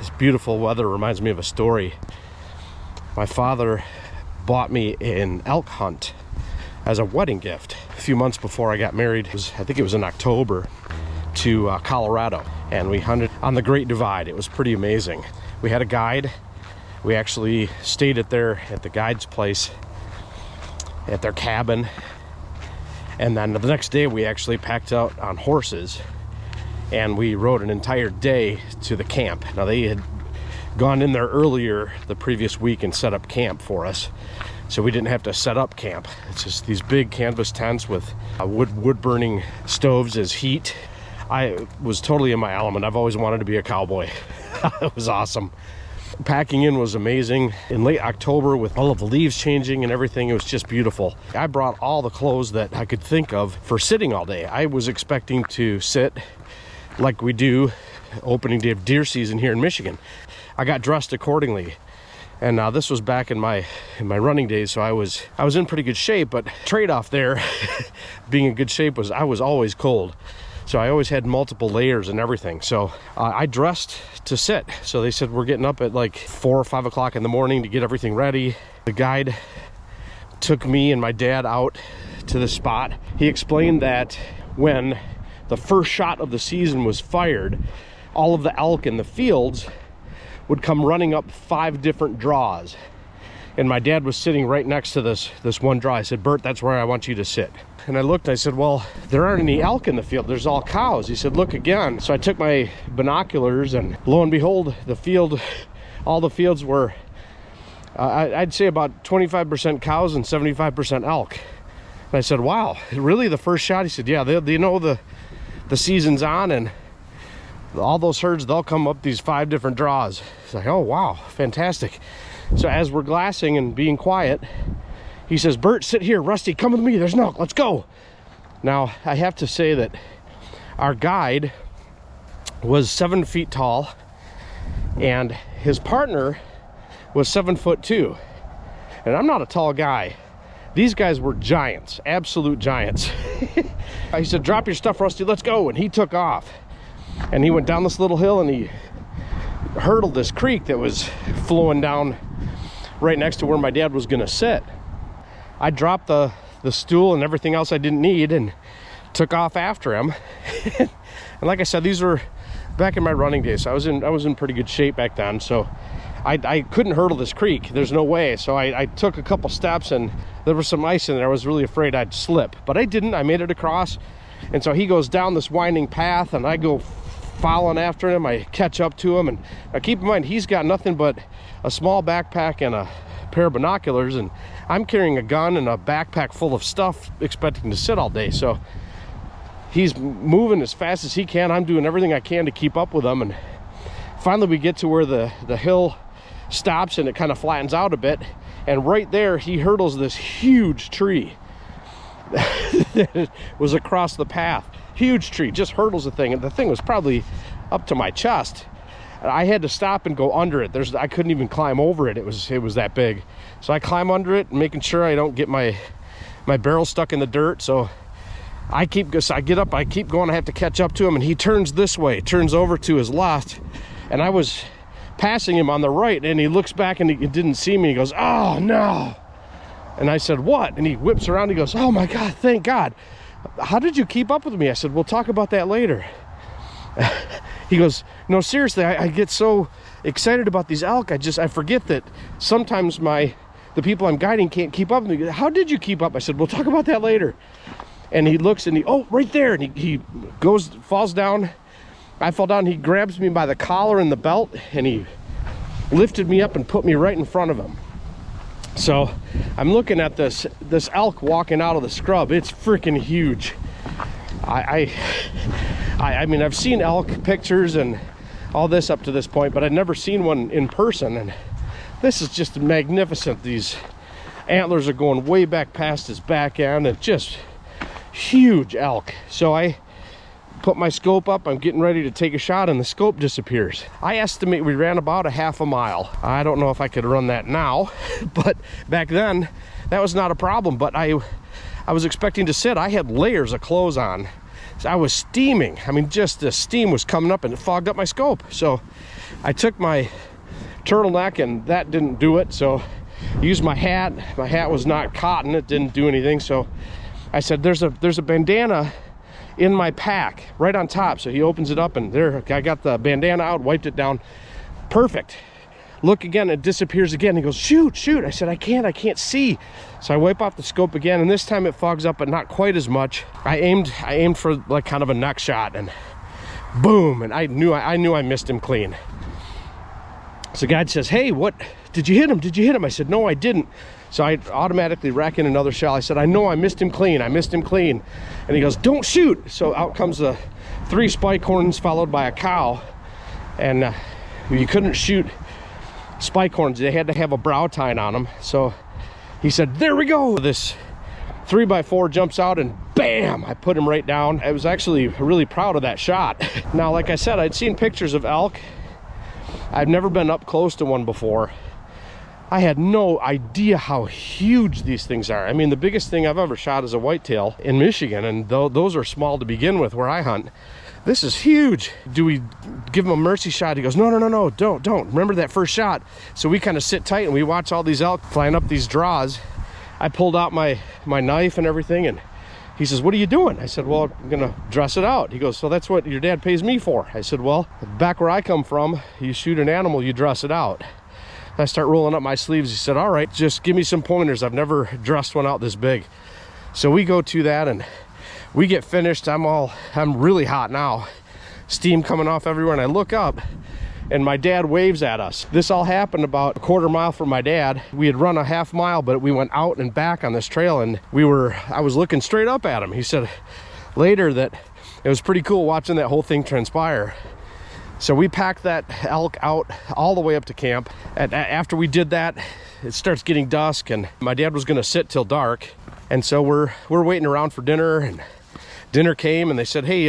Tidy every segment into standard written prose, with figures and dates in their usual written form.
This beautiful weather reminds me of a story. My father bought me an elk hunt as a wedding gift a few months before I got married. I think it was in October, to Colorado, and we hunted on the Great Divide. It was pretty amazing. We had a guide. We actually stayed at the guide's place, at their cabin, and then the next day we actually packed out on horses and we rode an entire day to the camp. Now, they had gone in there earlier the previous week and set up camp for us, so we didn't have to set up camp. It's just these big canvas tents with wood burning stoves as heat. I was totally in my element. I've always wanted to be a cowboy. It was awesome. Packing in was amazing. In late October, with all of the leaves changing and everything, it was just beautiful. I brought all the clothes that I could think of for sitting all day. I was expecting to sit like we do opening day of deer season here in Michigan. I got dressed accordingly. And now this was back in my running days, so I was in pretty good shape, but trade-off there being in good shape was I was always cold. So I always had multiple layers and everything. So I dressed to sit. So they said we're getting up at like 4 or 5 o'clock in the morning to get everything ready. The guide took me and my dad out to the spot. He explained that when the first shot of the season was fired, all of the elk in the fields would come running up 5 different draws. And my dad was sitting right next to this one draw. I said, "Bert, that's where I want you to sit." And I looked, I said, "Well, there aren't any elk in the field. There's all cows." He said, "Look again." So I took my binoculars, and lo and behold, all the fields were, I'd say about 25% cows and 75% elk. And I said, "Wow, really the first shot?" He said, "Yeah, they know the season's on, and all those herds, they'll come up these 5 different draws." It's like, "Oh, wow, fantastic." So as we're glassing and being quiet, he says, "Bert, sit here. Rusty, come with me. There's an elk. Let's go." Now, I have to say that our guide was 7 feet tall, and his partner was 7'2". And I'm not a tall guy. These guys were giants, absolute giants. He said, "Drop your stuff, Rusty. Let's go." And he took off. And he went down this little hill, and he hurdled this creek that was flowing down right next to where my dad was gonna sit. I dropped the stool and everything else I didn't need and took off after him. And like I said, these were back in my running days, so I was in pretty good shape back then. So I couldn't hurdle this creek. There's no way. So I took a couple steps, and there was some ice in there. I was really afraid I'd slip, but I didn't. I made it across. And so he goes down this winding path, and I go following after him. I catch up to him, and now keep in mind, he's got nothing but a small backpack and a pair of binoculars, and I'm carrying a gun and a backpack full of stuff, expecting to sit all day. So he's moving as fast as he can. I'm doing everything I can to keep up with him, and finally we get to where the hill stops and it kind of flattens out a bit, and right there he hurdles this huge tree that was across the path. Huge tree, just hurdles the thing, and the thing was probably up to my chest. I had to stop and go under it. I couldn't even climb over it. It was that big. So I climb under it, making sure I don't get my barrel stuck in the dirt. So I get up, I keep going. I have to catch up to him, and he turns this way, turns over to his left, and I was passing him on the right, and he looks back and he didn't see me. He goes, "Oh no!" And I said, "What?" And he whips around. He goes, "Oh my God, thank God. How did you keep up with me?" I said, "We'll talk about that later." He goes, "No, seriously, I get so excited about these elk. I forget that sometimes the people I'm guiding can't keep up with me." "How did you keep up?" I said, "We'll talk about that later." And he looks, and oh, right there. And he falls down. I fall down. He grabs me by the collar and the belt, and he lifted me up and put me right in front of him. So I'm looking at this elk walking out of the scrub. It's freaking huge. I mean, I've seen elk pictures and all this up to this point, but I'd never seen one in person, and this is just magnificent. These antlers are going way back past his back end, and just huge elk. So I put my scope up. I'm getting ready to take a shot, and the scope disappears. I estimate we ran about a half a mile. I don't know if I could run that now, but back then that was not a problem. But I was expecting to sit. I had layers of clothes on. So I was steaming. I mean, just the steam was coming up, and it fogged up my scope. So I took my turtleneck and that didn't do it, so I used my hat. My hat was not cotton, it didn't do anything, so I said there's a bandana in my pack right on top. So he opens it up and there I got the bandana out, wiped it down. Perfect. Look again, it disappears again. He goes, shoot. I said, I can't see. So I wipe off the scope again, and this time it fogs up, but not quite as much. I aimed for like kind of a neck shot, and boom, and I knew I missed him clean. So guide says, hey, what, did you hit him? I said, no, I didn't. So I automatically rack in another shell. I said, I know I missed him clean. And he goes, don't shoot. So out comes the 3 spike horns followed by a cow. And you couldn't shoot spike horns. They had to have a brow tine on them. So he said, there we go. This 3x4 jumps out and bam, I put him right down. I was actually really proud of that shot. Now, like I said, I'd seen pictures of elk. I've never been up close to one before. I had no idea how huge these things are. I mean, the biggest thing I've ever shot is a whitetail in Michigan, and those are small to begin with where I hunt. This is huge. Do we give him a mercy shot? He goes, no, don't. Remember that first shot. So we kind of sit tight and we watch all these elk flying up these draws. I pulled out my knife and everything, and he says, what are you doing? I said, well, I'm gonna dress it out. He goes, so that's what your dad pays me for? I said, well, back where I come from, you shoot an animal, you dress it out. I start rolling up my sleeves. He said, all right, just give me some pointers. I've never dressed one out this big. So we go to that and we get finished. I'm really hot now. Steam coming off everywhere, and I look up and my dad waves at us. This all happened about a 1/4 mile from my dad. We had run a 1/2 mile, but we went out and back on this trail, and I was looking straight up at him. He said later that it was pretty cool watching that whole thing transpire. So we packed that elk out all the way up to camp. After we did that, it starts getting dusk, and my dad was gonna sit till dark. And so we're waiting around for dinner, and dinner came, and they said, hey,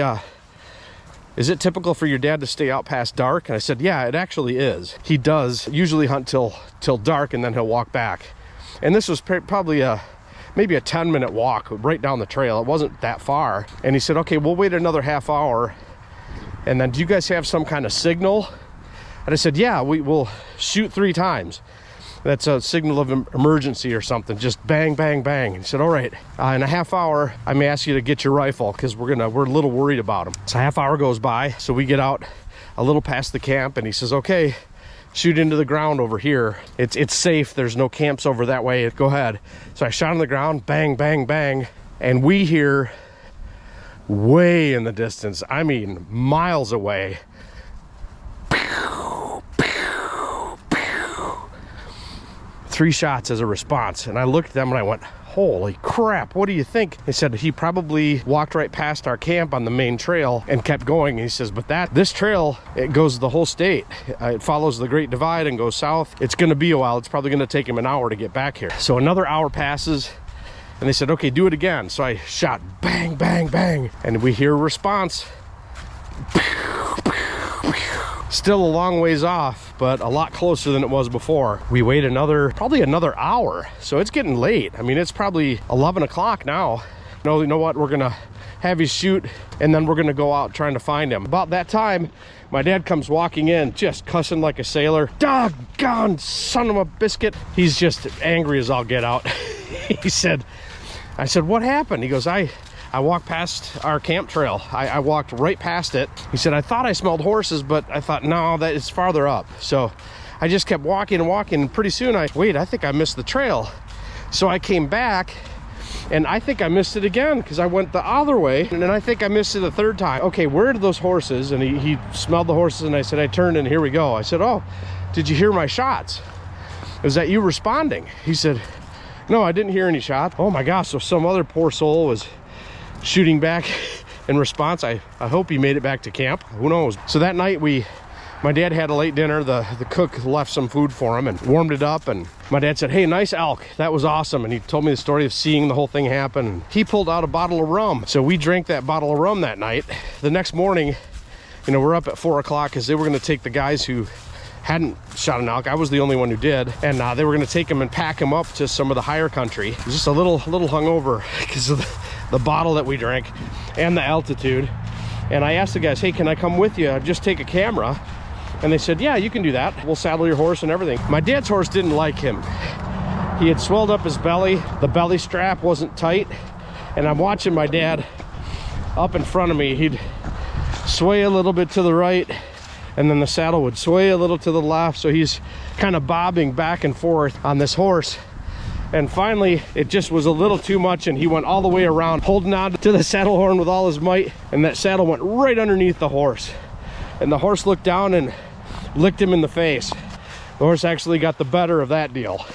is it typical for your dad to stay out past dark? And I said, yeah, it actually is. He does usually hunt till dark, and then he'll walk back. And this was probably maybe a 10-minute walk right down the trail. It wasn't that far. And he said, okay, we'll wait another 1/2 hour. And then, do you guys have some kind of signal? And I said, yeah, we will shoot 3 times. That's a signal of emergency or something. Just bang, bang, bang. And he said, all right, in a 1/2 hour, I may ask you to get your rifle, because we're a little worried about him. So a 1/2 hour goes by. So we get out a little past the camp, and he says, okay, shoot into the ground over here. It's safe. There's no camps over that way. Go ahead. So I shot on the ground, bang, bang, bang. And we hear way in the distance, I mean miles away, 3 shots as a response. And I looked at them and I went, holy crap, what do you think? He said he probably walked right past our camp on the main trail and kept going. And he says, but this trail, it goes the whole state. It follows the Great Divide and goes south. It's gonna be a while. It's probably gonna take him an hour to get back here. So another hour passes, and they said, okay, do it again. So I shot bang, bang, bang. And we hear a response. Still a long ways off, but a lot closer than it was before. We wait probably another hour. So it's getting late. I mean, it's probably 11 o'clock now. No, you know what? We're gonna have you shoot, and then we're gonna go out trying to find him. About that time, my dad comes walking in, just cussing like a sailor. Doggone son of a biscuit. He's just angry as all get out. I said, what happened? He goes, I walked past our camp trail. I walked right past it. He said, I thought I smelled horses, but I thought, no, that is farther up. So I just kept walking and walking, and pretty soon I think I missed the trail. So I came back, and I think I missed it again, because I went the other way, and then I think I missed it a 3rd time. Okay, where are those horses? And he smelled the horses, and I said, I turned, and here we go. I said, oh, did you hear my shots? Was that you responding? He said, no, I didn't hear any shots. Oh my gosh, so some other poor soul was shooting back in response. I hope he made it back to camp. Who knows? So that night my dad had a late dinner. The cook left some food for him and warmed it up, and my dad said, hey, nice elk. That was awesome. And he told me the story of seeing the whole thing happen. And he pulled out a bottle of rum. So we drank that bottle of rum that night. The next morning, we're up at 4 o'clock because they were going to take the guys who hadn't shot an elk. I was the only one who did, and they were going to take him and pack him up to some of the higher country. Just a little hungover because of the bottle that we drank and the altitude. And I asked the guys, hey, can I come with you? Just take a camera. And they said, yeah, you can do that. We'll saddle your horse and everything. My dad's horse didn't like him. He had swelled up his belly. The belly strap wasn't tight. And I'm watching my dad up in front of me. He'd sway a little bit to the right, and then the saddle would sway a little to the left. So he's kind of bobbing back and forth on this horse. And finally, it just was a little too much, and he went all the way around, holding on to the saddle horn with all his might, and that saddle went right underneath the horse. And the horse looked down and licked him in the face. The horse actually got the better of that deal.